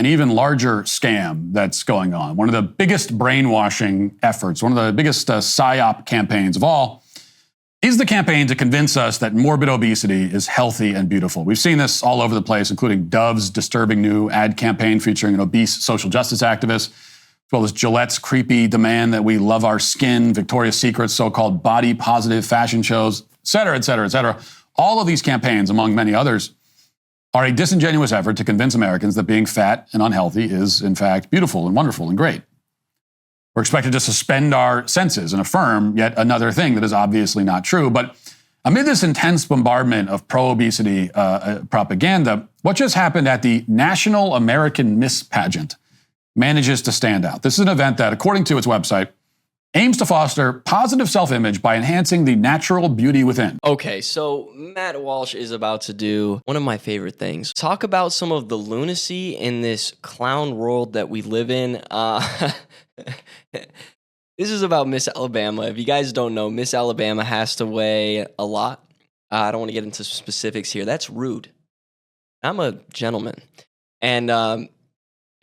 an even larger scam that's going on. One of the biggest brainwashing efforts, one of the biggest PSYOP campaigns of all, is the campaign to convince us that morbid obesity is healthy and beautiful. We've seen this all over the place, including Dove's disturbing new ad campaign featuring an obese social justice activist, as well as Gillette's creepy demand that we love our skin, Victoria's Secret's so-called body-positive fashion shows, et cetera, et cetera, et cetera. All of these campaigns, among many others, are a disingenuous effort to convince Americans that being fat and unhealthy is, in fact, beautiful and wonderful and great. We're expected to suspend our senses and affirm yet another thing that is obviously not true. But amid this intense bombardment of pro-obesity propaganda, what just happened at the National American Miss Pageant manages to stand out. This is an event that, according to its website, aims to foster positive self-image by enhancing the natural beauty within. Okay, so Matt Walsh is about to do one of my favorite things. Talk about some of the lunacy in this clown world that we live in. This is about Miss Alabama. If you guys don't know, Miss Alabama has to weigh a lot. I don't want to get into specifics here. That's rude. I'm a gentleman. And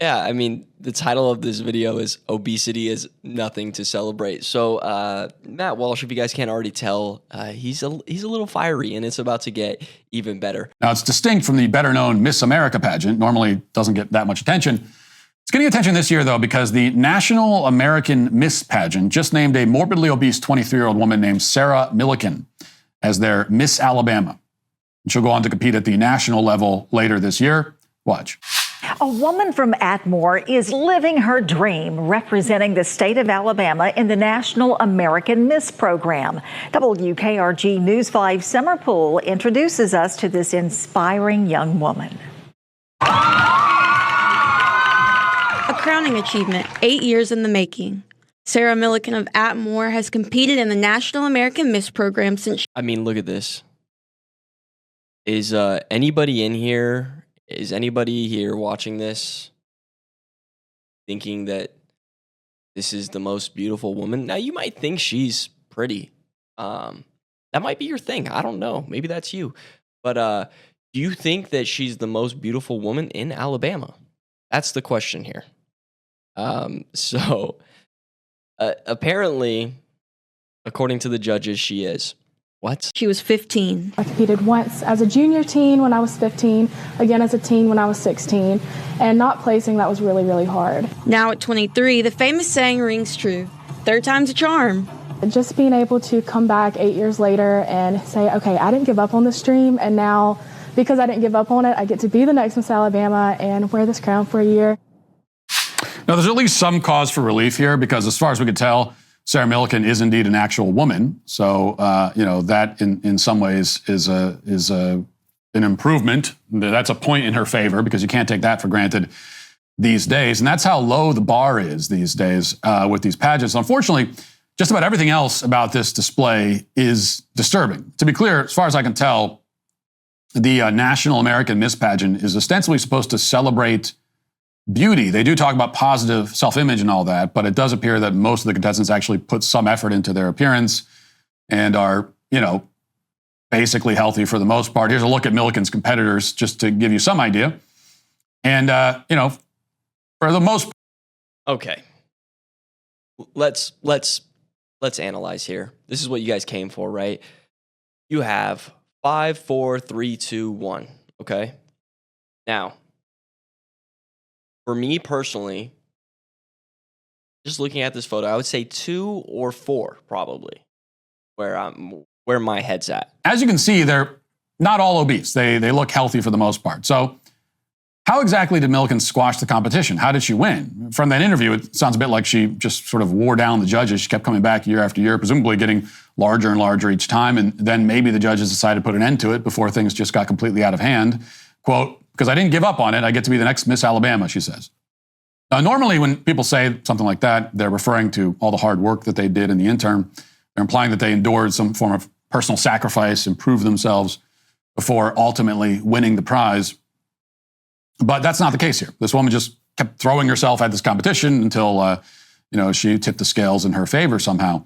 yeah, I mean, the title of this video is Obesity is Nothing to Celebrate. So Matt Walsh, if you guys can't already tell, he's a little fiery, and it's about to get even better. Now, it's distinct from the better-known Miss America pageant. Normally doesn't get that much attention. It's getting attention this year, though, because the National American Miss Pageant just named a morbidly obese 23-year-old woman named Sarah Milliken as their Miss Alabama. She'll go on to compete at the national level later this year. Watch. A woman from Atmore is living her dream, representing the state of Alabama in the National American Miss Program. WKRG News 5 Summer Pool introduces us to this inspiring young woman. A crowning achievement, 8 years in the making. Sarah Milliken of Atmore has competed in the National American Miss Program since... I mean, look at this. Is anybody in here... Is anybody here watching this thinking that this is the most beautiful woman? Now, you might think she's pretty. That might be your thing. I don't know. Maybe that's you. But do you think that she's the most beautiful woman in Alabama? That's the question here. Apparently, according to the judges, she is. What? She was 15. I competed once as a junior teen when I was 15, again as a teen when I was 16, and not placing, that was really, really hard. Now at 23, the famous saying rings true. Third time's a charm. Just being able to come back 8 years later and say, okay, I didn't give up on this dream, and now, because I didn't give up on it, I get to be the next Miss Alabama and wear this crown for a year. Now, there's at least some cause for relief here, because as far as we could tell, Sarah Milliken is indeed an actual woman, so that in some ways is an improvement. That's a point in her favor, because you can't take that for granted these days, and that's how low the bar is these days with these pageants. Unfortunately, just about everything else about this display is disturbing. To be clear, as far as I can tell, the National American Miss Pageant is ostensibly supposed to celebrate beauty. They do talk about positive self-image and all that, but it does appear that most of the contestants actually put some effort into their appearance and are, basically healthy for the most part. Here's a look at Milliken's competitors, just to give you some idea. And, for the most part. Okay. Let's analyze here. This is what you guys came for, right? You have 5, 4, 3, 2, 1. Okay. Now, for me personally, just looking at this photo, I would say 2 or 4 probably, where my head's at. As you can see, they're not all obese. They look healthy for the most part. So how exactly did Milliken squash the competition? How did she win? From that interview, it sounds a bit like she just sort of wore down the judges. She kept coming back year after year, presumably getting larger and larger each time. And then maybe the judges decided to put an end to it before things just got completely out of hand. Quote, because I didn't give up on it, I get to be the next Miss Alabama, she says. Now, normally when people say something like that, they're referring to all the hard work that they did in the interim. They're implying that they endured some form of personal sacrifice, improved themselves before ultimately winning the prize. But that's not the case here. This woman just kept throwing herself at this competition until, she tipped the scales in her favor somehow.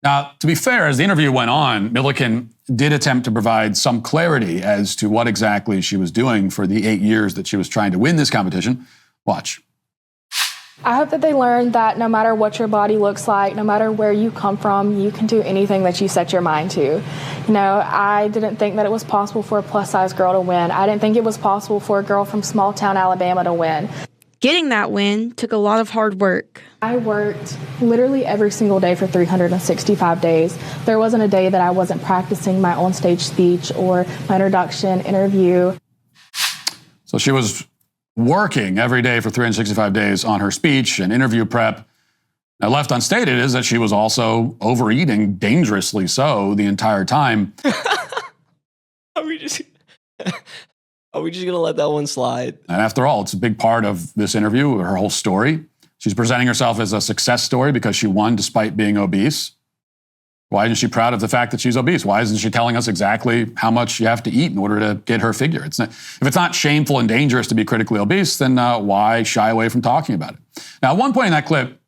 Now, to be fair, as the interview went on, Milliken did attempt to provide some clarity as to what exactly she was doing for the 8 years that she was trying to win this competition. Watch. I hope that they learn that no matter what your body looks like, no matter where you come from, you can do anything that you set your mind to. You know, I didn't think that it was possible for a plus-size girl to win. I didn't think it was possible for a girl from small-town Alabama to win. Getting that win took a lot of hard work. I worked literally every single day for 365 days. There wasn't a day that I wasn't practicing my on-stage speech or my introduction, interview. So she was working every day for 365 days on her speech and interview prep. Now, left unstated is that she was also overeating, dangerously so, the entire time. Are we just gonna let that one slide? And after all, it's a big part of this interview, her whole story. She's presenting herself as a success story because she won despite being obese. Why isn't she proud of the fact that she's obese? Why isn't she telling us exactly how much you have to eat in order to get her figure? If it's not shameful and dangerous to be critically obese, then why shy away from talking about it? Now, at one point in that clip,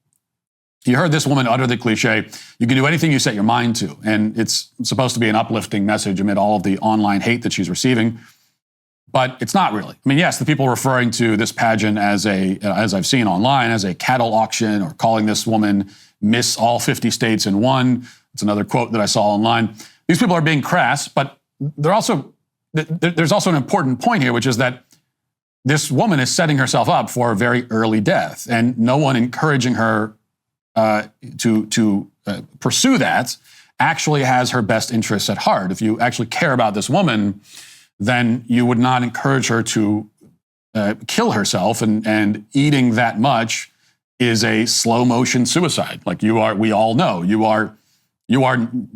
you heard this woman utter the cliche, you can do anything you set your mind to. And it's supposed to be an uplifting message amid all of the online hate that she's receiving. But it's not really. I mean, yes, the people referring to this pageant as I've seen online, as a cattle auction, or calling this woman Miss All 50 States in One. It's another quote that I saw online. These people are being crass, but there's also an important point here, which is that this woman is setting herself up for a very early death, and no one encouraging her to pursue that actually has her best interests at heart. If you actually care about this woman, then you would not encourage her to kill herself, and eating that much is a slow motion suicide. Like we all know, you are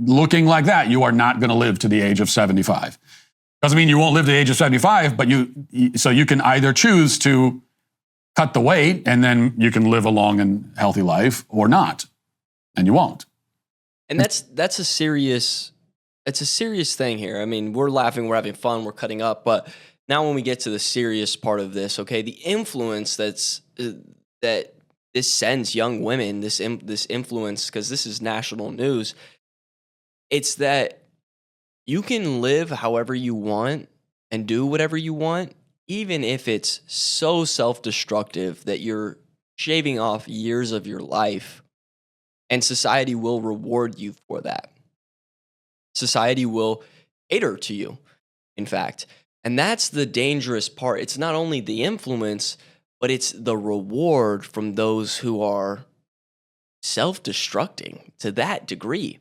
looking like that, you are not going to live to the age of 75. Doesn't mean you won't live to the age of 75, but so you can either choose to cut the weight and then you can live a long and healthy life, or not, and you won't. And that's a serious thing here. I mean, we're laughing, we're having fun, we're cutting up, but now when we get to the serious part of this, okay, the influence that this sends young women, this influence, because this is national news, it's that you can live however you want and do whatever you want, even if it's so self-destructive that you're shaving off years of your life, and society will reward you for that. Society will cater to you, in fact. And that's the dangerous part. It's not only the influence, but it's the reward from those who are self-destructing to that degree.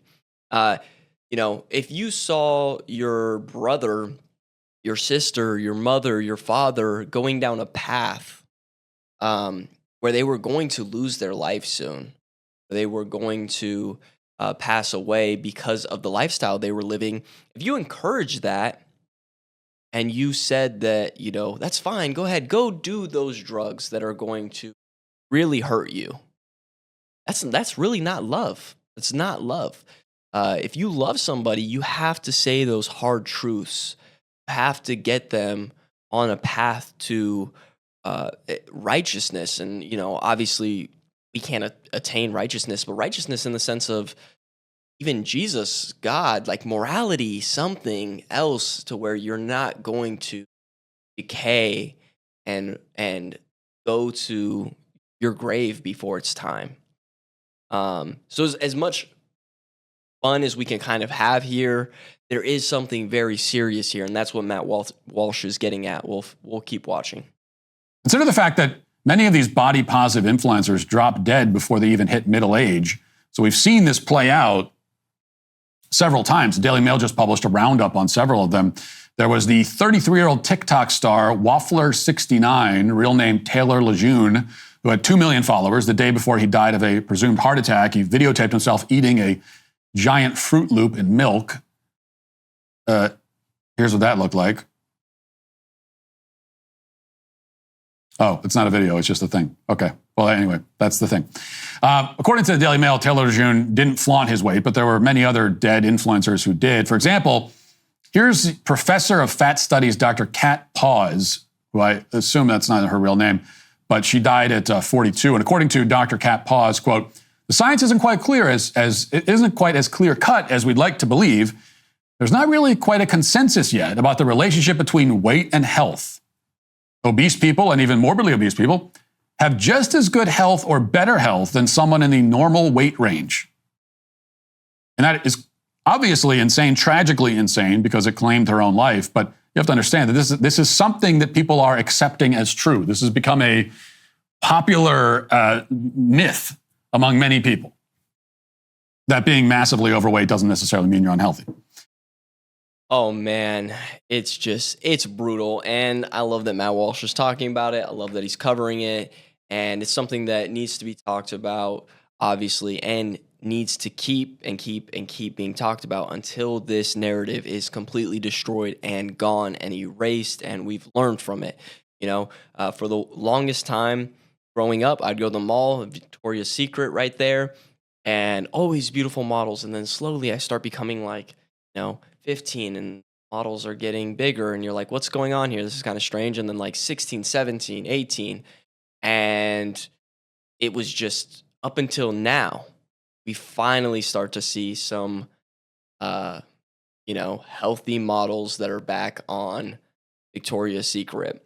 If you saw your brother, your sister, your mother, your father going down a path where they were going to lose their life soon, they were going to pass away because of the lifestyle they were living, if you encourage that, and you said that, that's fine, go ahead, go do those drugs that are going to really hurt you. That's really not love. It's not love. If you love somebody, you have to say those hard truths. You have to get them on a path to righteousness. And, obviously we can't attain righteousness, but righteousness in the sense of even Jesus, God, like morality, something else to where you're not going to decay and go to your grave before it's time. So as much fun as we can kind of have here, there is something very serious here, and that's what Matt Walsh is getting at. We'll keep watching. Consider the fact that many of these body positive influencers drop dead before they even hit middle age. So we've seen this play out several times. The Daily Mail just published a roundup on several of them. There was the 33-year-old TikTok star, Waffler69, real name Taylor Lejeune, who had 2 million followers. The day before he died of a presumed heart attack, he videotaped himself eating a giant Fruit Loop in milk. Here's what that looked like. Oh, it's not a video, it's just a thing. Okay. Well, anyway, that's the thing. According to the Daily Mail, Taylor Lejeune didn't flaunt his weight, but there were many other dead influencers who did. For example, here's Professor of Fat Studies, Dr. Kat Paws, who I assume that's not her real name, but she died at 42. And according to Dr. Kat Paws, quote, "The science isn't quite clear as it isn't quite as clear cut as we'd like to believe. There's not really quite a consensus yet about the relationship between weight and health. Obese people, and even morbidly obese people, have just as good health or better health than someone in the normal weight range. And that is obviously insane, tragically insane, because it claimed her own life. But you have to understand that this is something that people are accepting as true. This has become a popular myth among many people, that being massively overweight doesn't necessarily mean you're unhealthy. Oh man, it's brutal. And I love that Matt Walsh is talking about it. I love that he's covering it. And it's something that needs to be talked about, obviously, and needs to keep being talked about until this narrative is completely destroyed and gone and erased, and we've learned from it. You know, for the longest time growing up, I'd go to the mall, Victoria's Secret right there, and always beautiful models. And then slowly I start becoming like, 15, and models are getting bigger, and you're like, what's going on here? This is kind of strange. And then like 16, 17, 18, and it was just up until now, we finally start to see some, healthy models that are back on Victoria's Secret.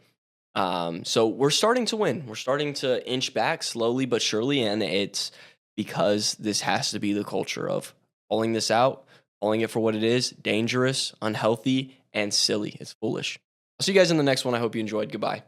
So we're starting to win. We're starting to inch back slowly but surely, and it's because this has to be the culture of calling this out, calling it for what it is: dangerous, unhealthy, and silly. It's foolish. I'll see you guys in the next one. I hope you enjoyed. Goodbye.